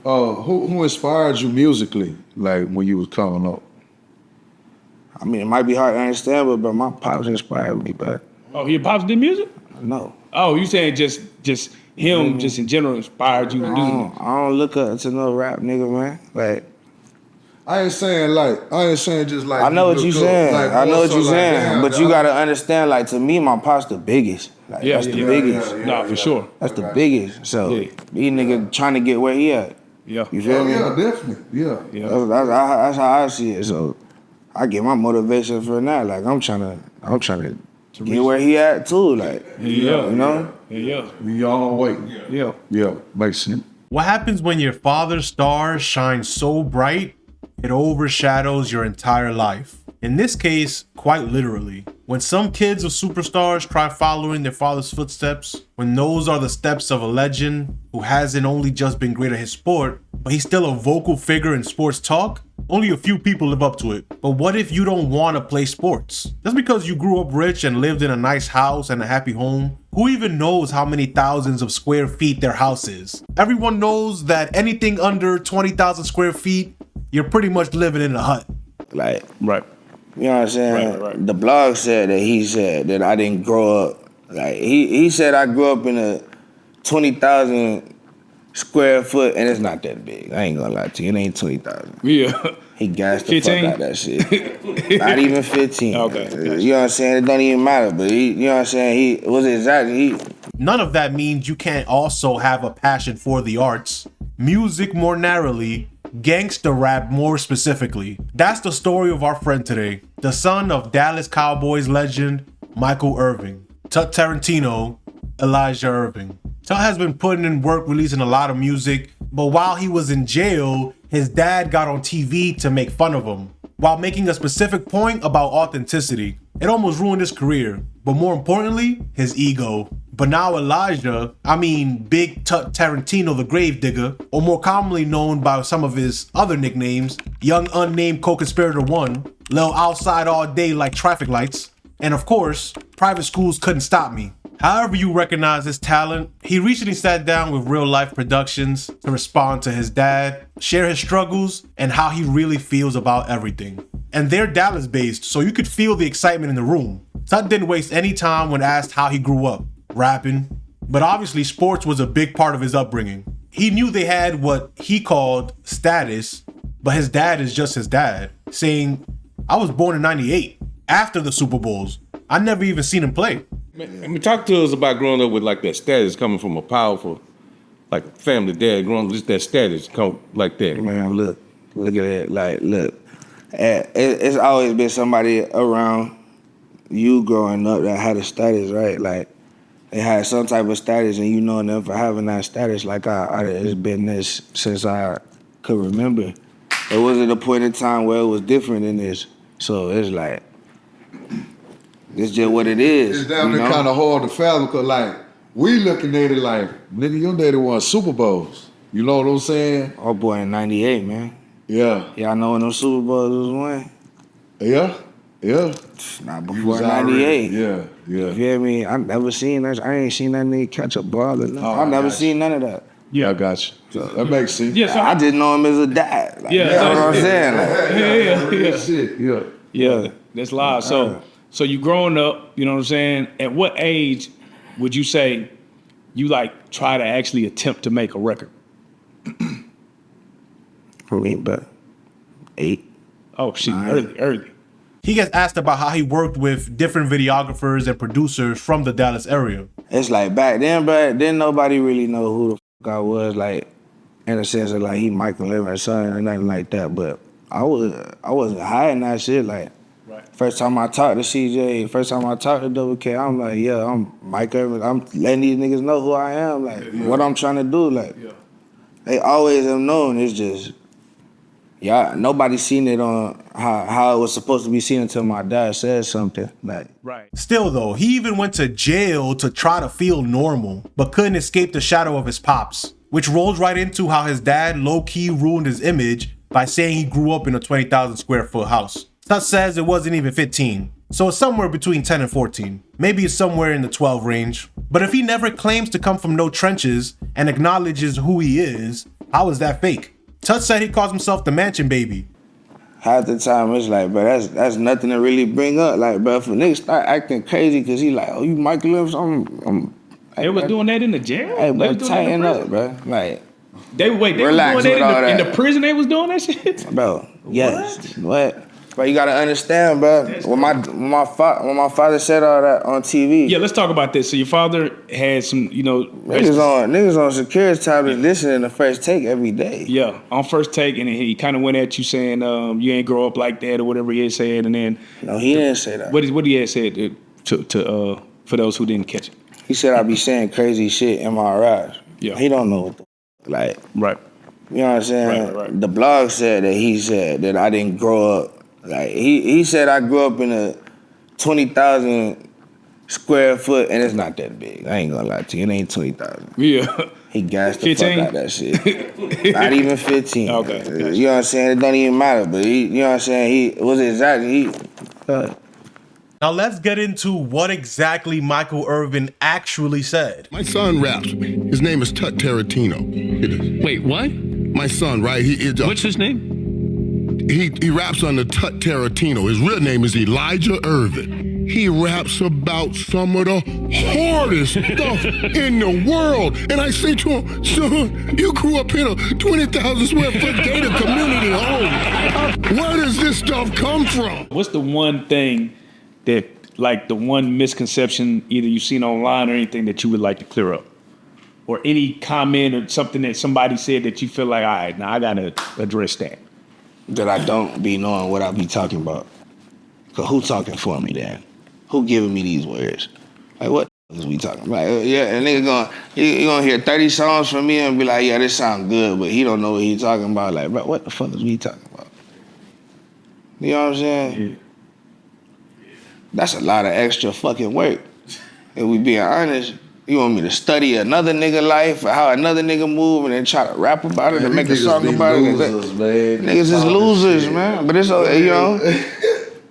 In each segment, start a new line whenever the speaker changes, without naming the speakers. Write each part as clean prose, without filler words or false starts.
Who inspired you musically, like when you was coming up?
I mean, it might be hard to understand, but my pops inspired me, but
Oh, your pops did music?
no.
Oh, you saying just him, just in general, inspired you to do this?
I don't look up to no rap nigga, man. Like,
I ain't saying just like.
I know what you saying.
Like,
I know what you
like,
saying.
damn,
But you gotta understand, like, to me, my pops the biggest. Like,
Yeah,
that's the
yeah,
biggest.
Nah, for sure.
That's the biggest. So
Yeah.
these niggas trying to get where he at.
Yeah.
You feel me?
Yeah, definitely. Yeah.
That's how I see it. So I get my motivation for that. Like, I'm trying to get where he at too. Like,
Yeah.
you know?
Yeah.
We all waiting.
Yeah.
Yeah, makes sense.
What happens when your father's star shines so bright, it overshadows your entire life? In this case, quite literally. When some kids of superstars try following their father's footsteps, when those are the steps of a legend who hasn't only just been great at his sport, but he's still a vocal figure in sports talk, only a few people live up to it. But what if you don't want to play sports? Just because you grew up rich and lived in a nice house and a happy home, who even knows how many thousands of square feet their house is? Everyone knows that anything under 20,000 square feet, you're pretty much living in a hut.
Like,
Right.
you know what I'm saying?
Right.
The blog said that he said that I didn't grow up. Like, he said I grew up in a 20,000 square foot, and it's not that big. I ain't gonna lie to you. It ain't 20,000.
Yeah.
He gassed the
15?
fuck out that shit. Not even 15.
Okay, gotcha.
You know what I'm saying? It don't even matter, but you know what I'm saying? He was exactly,
None of that means you can't also have a passion for the arts, music more narrowly, gangsta rap more specifically. That's the story of our friend today, the son of Dallas Cowboys legend Michael Irvin, Tut Tarantino, Elijah Irvin. Tut has been putting in work releasing a lot of music, but while he was in jail, his dad got on TV to make fun of him, while making a specific point about authenticity. It almost ruined his career, but more importantly, his ego. But now Elijah, Big Tut Tarantino the Gravedigger, or more commonly known by some of his other nicknames, Young Unnamed Co-Conspirator 1, Lil Outside All Day Like Traffic Lights, and of course, Private Schools Couldn't Stop Me. However you recognize his talent, he recently sat down with Real Life Productions to respond to his dad, share his struggles, and how he really feels about everything. And they're Dallas based, so you could feel the excitement in the room. Tut didn't waste any time when asked how he grew up, rapping, but obviously sports was a big part of his upbringing. He knew they had what he called status, but his dad is just his dad, saying, I was born in 98, after the Super Bowls. I never even seen him play.
Man, talk to us about growing up with like that status coming from a powerful, like family dad, growing up with just that status come like that.
man, look at it. Like, look, it's always been somebody around you growing up that had a status, right? Like, they had some type of status, and you know them for having that status. Like, it's been this since I could remember. It wasn't a point in time where it was different than this. So it's like, it's just what it is.
It's damn near kind of hard to fathom because, like, we looking at it like, nigga, your daddy won Super Bowls. You know what I'm saying?
Oh boy, in 98, man.
Yeah.
Y'all know when those Super Bowls was won?
Yeah.
Not
You
before
was already-
98.
Yeah.
You feel me? I never seen that. I ain't seen that nigga catch a ball or nothing.
Oh,
I never
I got
seen none of that.
Yeah, I got you. That makes sense.
Yeah, so
I just know him as a dad. Like,
Yeah,
you know what I'm saying? Like,
yeah.
Shit, yeah.
Yeah, that's live. So you growing up, you know what I'm saying? At what age would you say you like try to actually attempt to make a record?
for me, but 8.
Oh shit,
Nine.
early.
He gets asked about how he worked with different videographers and producers from the Dallas area.
It's like back then, but then nobody really know who the fuck I was, like, in a sense of like he Michael Irvin's son or nothing like that. But I wasn't hiding that shit. Like, first time I talked to CJ, first time I talked to Double K, I'm like, yeah, I'm Mike Irvin. I'm letting these niggas know who I am, like, what I'm trying to do. Like, they always have known. It's just, yeah, nobody seen it on how it was supposed to be seen until my dad said something. Like,
Right.
Still though, he even went to jail to try to feel normal, but couldn't escape the shadow of his pops, which rolls right into how his dad low-key ruined his image by saying he grew up in a 20,000 square foot house. Tut says it wasn't even 15, so it's somewhere between 10 and 14. Maybe it's somewhere in the 12 range. But if he never claims to come from no trenches and acknowledges who he is, How is that fake? Tut said he calls himself the mansion baby.
Half the time it's like, bro, that's nothing to really bring up. Like, bro, if a nigga start acting crazy because he like, oh, you Michael Evans,
They was doing that in the jail?
Hey,
They
bro,
was doing that in
tighten
the
up,
prison?
bro. Like,
They
Relax
was doing
with all
that in
that.
the prison. They was doing that shit.
bro, yes, what? Bro, you gotta understand, bro. When my father said all that on TV,
Yeah, let's talk about this. So your father had some,
niggas on security time is listening to First Take every day.
Yeah, on First Take, and he kind of went at you saying you ain't grow up like that or whatever he had said, and then
No, he didn't say that.
what he had said to for those who didn't catch it.
He said I be saying crazy shit in my raps.
Yeah.
He don't know what the like.
Right.
You know what I'm saying?
Right.
The blog said that he said that I didn't grow up. Like he said I grew up in a 20,000 square foot, and it's not that big. I ain't gonna lie to you, it ain't 20,000.
Yeah.
He gassed the
15?
fuck out that shit. Not even 15.
Okay, gotcha.
You know what I'm saying? It don't even matter. But you know what I'm saying? He was exactly
Now let's get into what exactly Michael Irvin actually said.
My son raps with me. His name is Tut Tarantino.
Wait, what?
My son, right?
What's his name?
He raps under Tut Tarantino. His real name is Elijah Irvin. He raps about some of the hardest stuff in the world. And I say to him, son, you grew up in a 20,000 square foot gated community home. Where does this stuff come from?
What's the one thing that, like, the one misconception either you've seen online or anything that you would like to clear up? Or any comment or something that somebody said that you feel like, all right, now I gotta address that.
that I don't be knowing what I be talking about. Cause who talking for me then? Who giving me these words? Like what is we talking about? Like, yeah, a nigga he gonna hear 30 songs from me and be like, yeah, this sound good, but he don't know what he talking about. Like, bro, what the fuck is we talking about? You know what I'm saying?
Yeah.
That's a lot of extra fucking work. If we being honest, you want me to study another nigga life or how another nigga move and then try to rap about it and make a song about it? Niggas is losers, man. But it's okay, you know.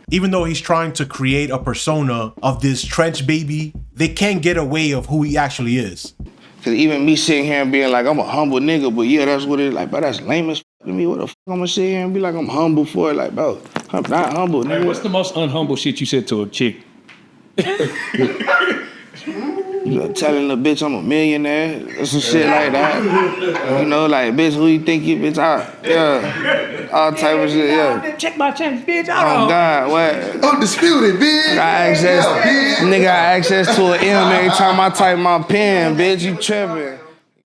Even though he's trying to create a persona of this trench baby, they can't get away of who he actually is.
Cause even me sitting here and being like, I'm a humble nigga, but yeah, that's what it is. Like, bro, that's lame as to me. What the fuck I'm gonna sit here and be like, I'm humble for it? Like, bro, I'm not humble, nigga.
What's the most unhumble shit you said to a chick?
You know, telling the bitch I'm a millionaire or some shit like that. You know, like, bitch, who you think you bitch out? Yeah. All type of shit, yeah.
Check my chance, bitch.
Oh, God, what?
Undisputed, bitch.
Nigga got access to an M every time I type my pen, bitch. You tripping.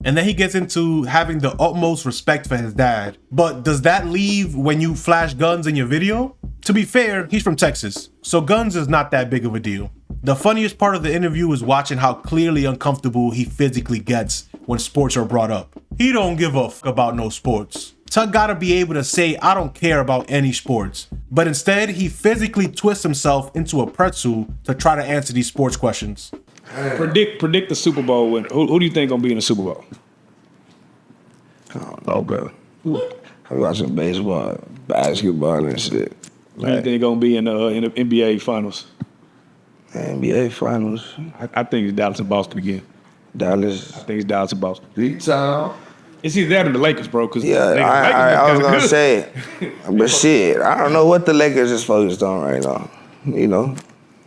And then he gets into having the utmost respect for his dad. But does that leave when you flash guns in your video? To be fair, he's from Texas, so guns is not that big of a deal. The funniest part of the interview is watching how clearly uncomfortable he physically gets when sports are brought up. He don't give a fuck about no sports. Tut gotta be able to say, I don't care about any sports. But instead, he physically twists himself into a pretzel to try to answer these sports questions.
Predict the Super Bowl win. Who do you think gonna be in the Super Bowl?
I don't know, bro. I'm watching baseball, basketball, and shit.
Who do you think gonna be in the NBA Finals?
NBA Finals.
I think it's Dallas and Boston again.
Dallas.
I think it's Dallas and Boston.
D-Town.
It's either that or the Lakers, bro. Cause
Yeah, I was gonna say it. But shit, I don't know what the Lakers is focused on right now. You know?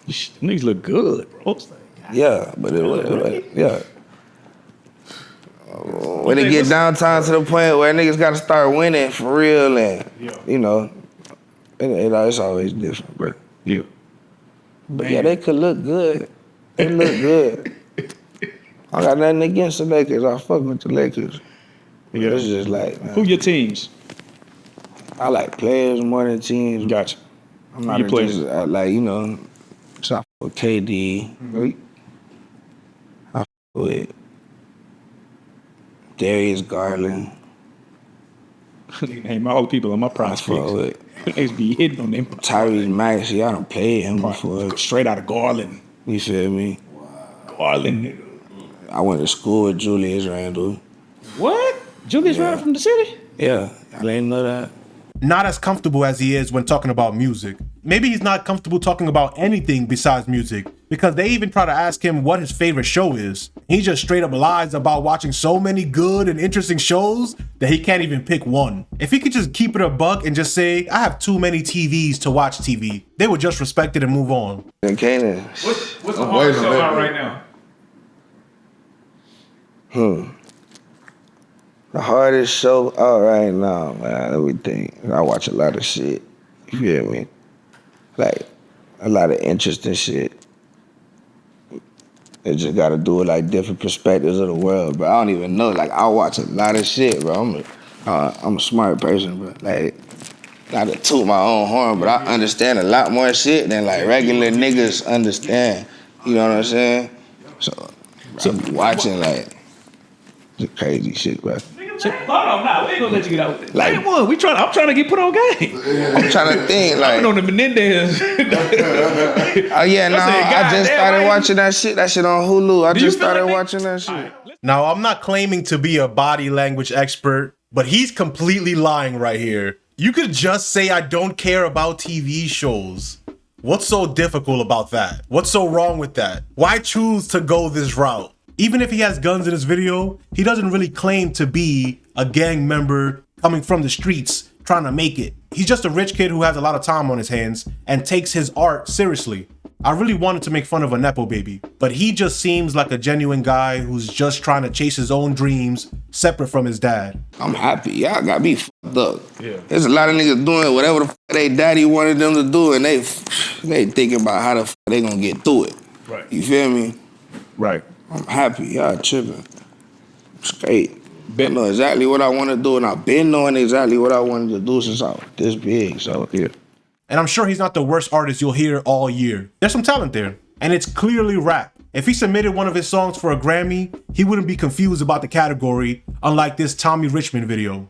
Niggas look good, bro.
Yeah, but yeah. When it get downtown to the point where niggas gotta start winning for real and, you know, it's always different, bro.
Yeah.
But yeah, they could look good. They look good. I got nothing against the Lakers. I fuck with the Lakers.
Yeah.
It's just like, man,
Who your teams?
I like players more than teams.
Gotcha.
I'm not
Your players.
just, like, you know, so I fuck with KD. I fuck with Darius Garland.
Name all the people on my
I fuck
prospects.
with
Niggas be hitting on them.
Tyrese Maxey. I done played him before.
Straight out of Garland.
You feel me?
Garland, nigga.
I went to school with Julius Randle.
What? Julius Randle from the city?
Yeah, I didn't know that.
Not as comfortable as he is when talking about music. Maybe he's not comfortable talking about anything besides music because they even try to ask him what his favorite show is. He just straight up lies about watching so many good and interesting shows that he can't even pick one. If he could just keep it a buck and just say, I have too many TVs to watch TV, they would just respect it and move on.
And Kanan.
What's the
I'm
hardest
waiting on
show
that,
out
bro.
right now?
The hardest show out right now, man. Let me think. I watch a lot of shit. You feel me? Like a lot of interesting shit. They just gotta do it like different perspectives of the world, bro. I don't even know. Like I watch a lot of shit, bro. I'm a smart person, but like not to toot my own horn, but I understand a lot more shit than like regular niggas understand. You know what I'm saying? So I'm watching like the crazy shit, bro.
Hold on, nah, we ain't gonna let you get out.
Like-
Name one. I'm trying to get put on game.
I'm trying to think like.
On the Menendez.
Oh yeah, no,
said,
I just
"God
started
damn,
watching that shit. That shit on Hulu. I
Do you
just
feel
started
like
watching that shit.
Now, I'm not claiming to be a body language expert, but he's completely lying right here. You could just say I don't care about TV shows. What's so difficult about that? What's so wrong with that? Why choose to go this route? Even if he has guns in his video, he doesn't really claim to be a gang member coming from the streets trying to make it. He's just a rich kid who has a lot of time on his hands and takes his art seriously. I really wanted to make fun of a Nepo baby, but he just seems like a genuine guy who's just trying to chase his own dreams separate from his dad.
I'm happy. Y'all got me fucked up.
Yeah.
There's a lot of niggas doing whatever the fuck they daddy wanted them to do, and they thinking about how the fuck they gonna get through it.
Right.
You feel me?
Right.
I'm happy. Y'all tripping. Straight. I know exactly what I want to do, and I've been knowing exactly what I wanted to do since I was this big. So yeah.
And I'm sure he's not the worst artist you'll hear all year. There's some talent there, and it's clearly rap. If he submitted one of his songs for a Grammy, he wouldn't be confused about the category, unlike this Tommy Richmond video.